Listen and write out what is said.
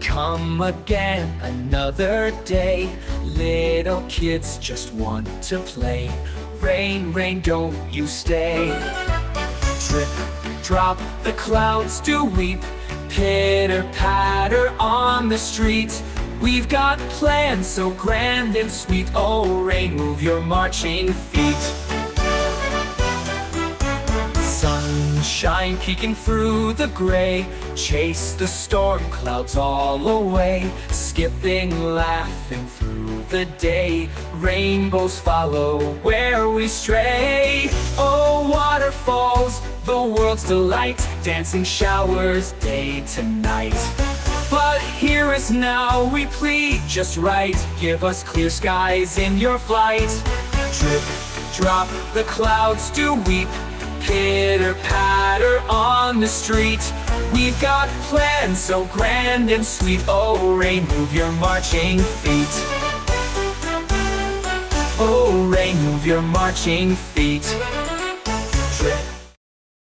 come again another day. Little kids just want to play. Rain, rain, don't you stay. Drip, drop, the clouds do weep. Pitter patter on the street. We've got plans so grand and sweet. Oh, rain, move your marching feet. Sunshine peeking through the gray. Chase the storm clouds all away. Skipping, laughing through the day. Rainbows follow where we stray. Oh, waterfalls, the world's delight. Dancing showers day to night. But here is now, we plead just right. Give us clear skies in your flight. Drip, drop, the clouds do weep. Pitter patter on the street. We've got plans so grand and sweet. Oh, rain, move your marching feet. Oh, rain, move your marching feet.